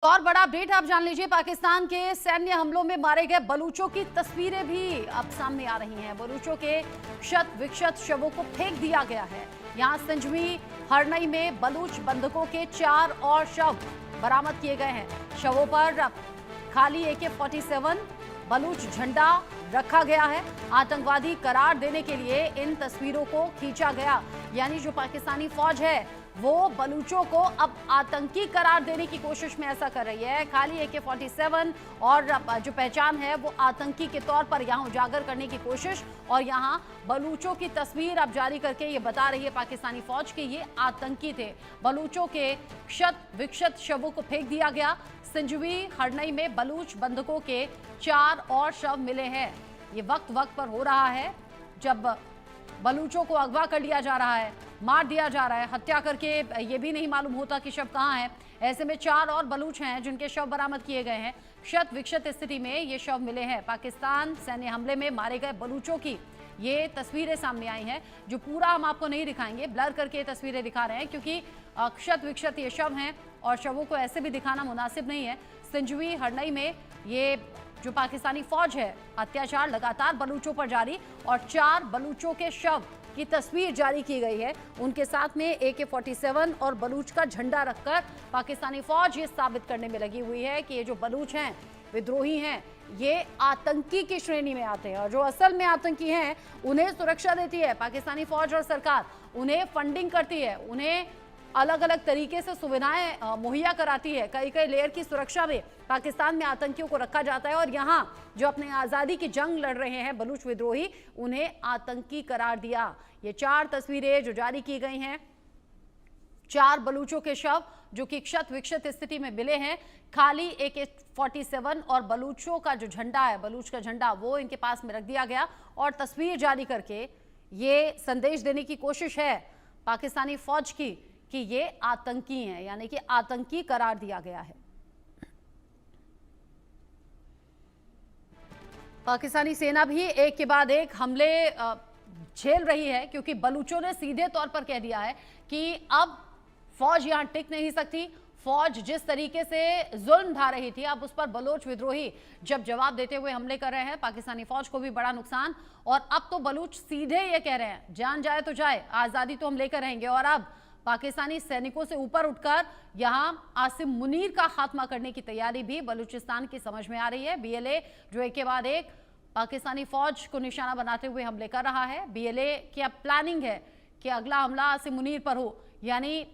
और बड़ा अपडेट आप जान लीजिए। पाकिस्तान के सैन्य हमलों में मारे गए बलूचों की तस्वीरें भी अब सामने आ रही हैं। बलूचों के क्षत विक्षत शवों को फेंक दिया गया है। यहां संजवी हरनई में बलूच बंधकों के 4 और शव बरामद किए गए हैं। शवों पर खाली AK-47 बलूच झंडा रखा गया है। आतंकवादी करार देने के लिए इन तस्वीरों को खींचा गया, यानी जो पाकिस्तानी फौज है वो बलूचों को अब आतंकी करार देने की कोशिश में ऐसा कर रही है। खाली AK-47 और जो पहचान है वो आतंकी के तौर पर यहां उजागर करने की कोशिश, और यहां बलूचों की तस्वीर अब जारी करके ये बता रही है पाकिस्तानी फौज कि ये आतंकी थे। बलूचों के क्षत विक्षत शवों को फेंक दिया गया। संजवी हरनई में बलूच बंधकों के 4 और शव मिले हैं। ये वक्त पर हो रहा है जब बलूचों को अगवा कर लिया जा रहा है, मार दिया जा रहा है, हत्या करके ये भी नहीं मालूम होता कि शव कहाँ है। ऐसे में 4 और बलूच हैं जिनके शव बरामद किए गए हैं। क्षत विक्षत स्थिति में ये शव मिले हैं। पाकिस्तान सैन्य हमले में मारे गए बलूचों की ये तस्वीरें सामने आई हैं, जो पूरा हम आपको नहीं दिखाएंगे, ब्लर करके तस्वीरें दिखा रहे हैं क्योंकि क्षत विक्षत ये शव हैं और शवों को ऐसे भी दिखाना मुनासिब नहीं है। संजवी हरनई में ये जो पाकिस्तानी फौज है, अत्याचार लगातार बलूचों पर जारी, और 4 बलूचों के शव की तस्वीर जारी की गई है। उनके साथ में AK-47 और बलूच का झंडा रखकर पाकिस्तानी फौज ये साबित करने में लगी हुई है कि ये जो बलूच हैं, विद्रोही हैं, ये आतंकी की श्रेणी में आते हैं, और जो असल में आतंकी हैं उन्हें सुरक्षा देती है पाकिस्तानी फौज और सरकार, उन्हें फंडिंग करती है, उन्हें अलग अलग तरीके से सुविधाएं मुहैया कराती है। कई लेयर की सुरक्षा में पाकिस्तान में आतंकियों को रखा जाता है, और यहाँ जो अपने आज़ादी की जंग लड़ रहे हैं बलूच विद्रोही, उन्हें आतंकी करार दिया। ये 4 तस्वीरें जो जारी की गई हैं, 4 बलूचों के शव जो कि क्षत विक्षत स्थिति में मिले हैं। खाली AK-47 और बलूचों का जो झंडा है, बलूच का झंडा, वो इनके पास में रख दिया गया, और तस्वीर जारी करके ये संदेश देने की कोशिश है पाकिस्तानी फौज की कि ये आतंकी हैं, यानी कि आतंकी करार दिया गया है। पाकिस्तानी सेना भी एक के बाद एक हमले झेल रही है, क्योंकि बलूचों ने सीधे तौर पर कह दिया है कि अब फौज यहां टिक नहीं सकती। फौज जिस तरीके से जुल्म ढा रही थी, अब उस पर बलूच विद्रोही जब जवाब देते हुए हमले कर रहे हैं, पाकिस्तानी फौज को भी बड़ा नुकसान। और अब तो बलूच सीधे ये कह रहे हैं, जान जाए तो जाए, आजादी तो हम लेकर रहेंगे। और अब पाकिस्तानी सैनिकों से ऊपर उठकर यहां आसिम मुनीर का खात्मा करने की तैयारी भी बलूचिस्तान की समझ में आ रही है। BLA जो एक के बाद एक पाकिस्तानी फौज को निशाना बनाते हुए हमले कर रहा है। BLA की अब प्लानिंग है कि अगला हमला आसिम मुनीर पर हो, यानी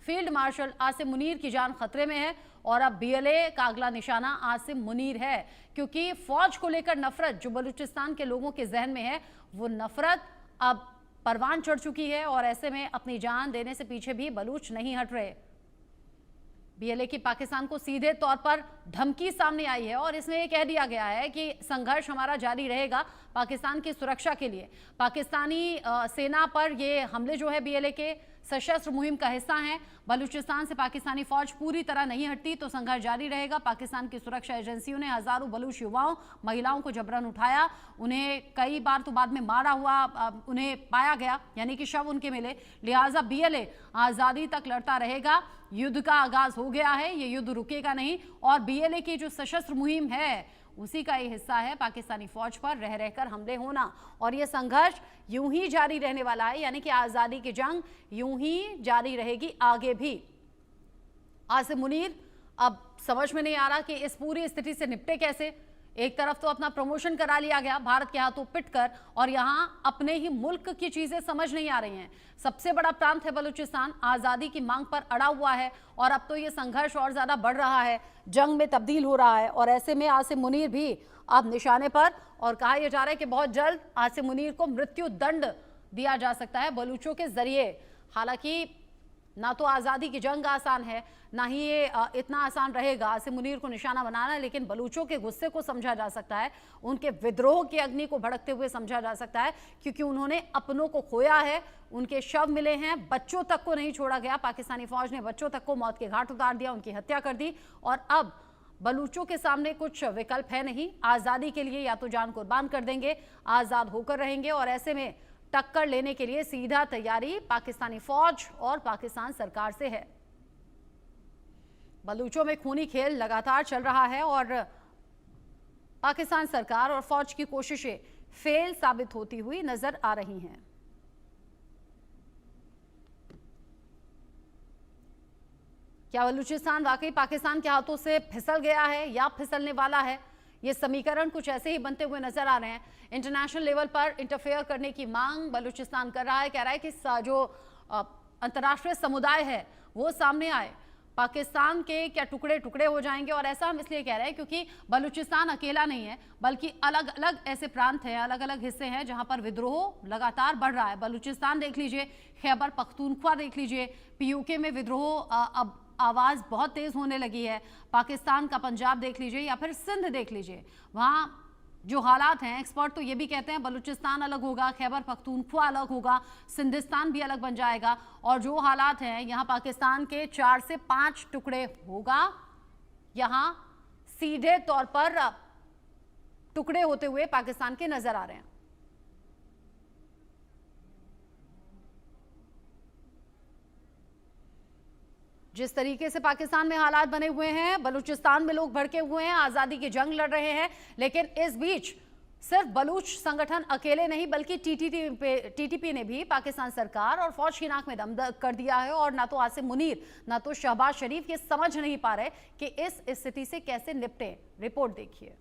फील्ड मार्शल आसिम मुनीर की जान खतरे में है, और अब BLA का अगला निशाना आसिम मुनीर है, क्योंकि फौज को लेकर नफरत जो बलूचिस्तान के लोगों के जहन में है, वो नफरत अब परवान चढ़ चुकी है, और ऐसे में अपनी जान देने से पीछे भी बलूच नहीं हट रहे। BLA की पाकिस्तान को सीधे तौर पर धमकी सामने आई है, और इसमें यह कह दिया गया है कि संघर्ष हमारा जारी रहेगा पाकिस्तान की सुरक्षा के लिए। पाकिस्तानी सेना पर ये हमले जो है BLA के सशस्त्र मुहिम का हिस्सा हैं। बलूचिस्तान से पाकिस्तानी फौज पूरी तरह नहीं हटती तो संघर्ष जारी रहेगा। पाकिस्तान की सुरक्षा एजेंसियों ने हजारों बलूच युवाओं, महिलाओं को जबरन उठाया, उन्हें कई बार तो बाद में मारा हुआ उन्हें पाया गया, यानी कि शव उनके मिले। लिहाजा BLA आज़ादी तक लड़ता रहेगा। युद्ध का आगाज हो गया है, ये युद्ध रुकेगा नहीं, और BLA की जो सशस्त्र मुहिम है उसी का ये हिस्सा है पाकिस्तानी फौज पर रह रहकर हमले होना, और ये संघर्ष यूं ही जारी रहने वाला है, यानी कि आज़ादी की जंग यूं ही जारी रहेगी आगे भी। आसिम मुनीर अब समझ में नहीं आ रहा कि इस पूरी स्थिति से निपटे कैसे। एक तरफ तो अपना प्रमोशन करा लिया गया भारत के हाथों पिटकर, और यहां अपने ही मुल्क की चीजें समझ नहीं आ रही हैं। सबसे बड़ा प्रांत है बलूचिस्तान, आज़ादी की मांग पर अड़ा हुआ है, और अब तो ये संघर्ष और ज्यादा बढ़ रहा है, जंग में तब्दील हो रहा है, और ऐसे में आसिम मुनीर भी अब निशाने पर, और कहा यह जा रहा है कि बहुत जल्द आसिम मुनीर को मृत्यु दंड दिया जा सकता है बलूचों के जरिए। हालांकि ना तो आज़ादी की जंग आसान है, ना ही ये इतना आसान रहेगा आसिम मुनीर को निशाना बनाना, लेकिन बलूचों के गुस्से को समझा जा सकता है, उनके विद्रोह की अग्नि को भड़कते हुए समझा जा सकता है, क्योंकि उन्होंने अपनों को खोया है, उनके शव मिले हैं, बच्चों तक को नहीं छोड़ा गया। पाकिस्तानी फौज ने बच्चों तक को मौत के घाट उतार दिया, उनकी हत्या कर दी, और अब बलूचों के सामने कुछ विकल्प है नहीं। आज़ादी के लिए या तो जान कुर्बान कर देंगे, आज़ाद होकर रहेंगे, और ऐसे में टक्कर लेने के लिए सीधा तैयारी पाकिस्तानी फौज और पाकिस्तान सरकार से है। बलूचों में खूनी खेल लगातार चल रहा है और पाकिस्तान सरकार और फौज की कोशिशें फेल साबित होती हुई नजर आ रही हैं। क्या बलूचिस्तान वाकई पाकिस्तान के हाथों से फिसल गया है या फिसलने वाला है? ये समीकरण कुछ ऐसे ही बनते हुए नजर आ रहे हैं। इंटरनेशनल लेवल पर इंटरफेयर करने की मांग बलूचिस्तान कर रहा है, कह रहा है कि जो अंतर्राष्ट्रीय समुदाय है वो सामने आए। पाकिस्तान के क्या टुकड़े टुकड़े हो जाएंगे, और ऐसा हम इसलिए कह रहे हैं क्योंकि बलूचिस्तान अकेला नहीं है, बल्कि अलग अलग ऐसे प्रांत हैं, अलग अलग हिस्से हैं जहां पर विद्रोह लगातार बढ़ रहा है। बलूचिस्तान देख लीजिए, खैबर पख्तूनख्वा देख लीजिए, पीयूके में विद्रोह अब आवाज बहुत तेज होने लगी है। पाकिस्तान का पंजाब देख लीजिए या फिर सिंध देख लीजिए, वहां जो हालात हैं, एक्सपर्ट तो ये भी कहते हैं बलूचिस्तान अलग होगा, खैबर पख्तूनख्वा अलग होगा, सिंधिस्तान भी अलग बन जाएगा। और जो हालात हैं यहाँ पाकिस्तान के 4 से 5 टुकड़े होगा, यहाँ सीधे तौर पर टुकड़े होते हुए पाकिस्तान के नजर आ रहे हैं। जिस तरीके से पाकिस्तान में हालात बने हुए हैं, बलूचिस्तान में लोग भड़के हुए हैं, आजादी की जंग लड़ रहे हैं, लेकिन इस बीच सिर्फ बलूच संगठन अकेले नहीं बल्कि टीटीपी ने भी पाकिस्तान सरकार और फौज की नाक में दम कर दिया है। और ना तो आसिम मुनीर ना तो शहबाज शरीफ ये समझ नहीं पा रहे कि इस स्थिति से कैसे निपटें। रिपोर्ट देखिए।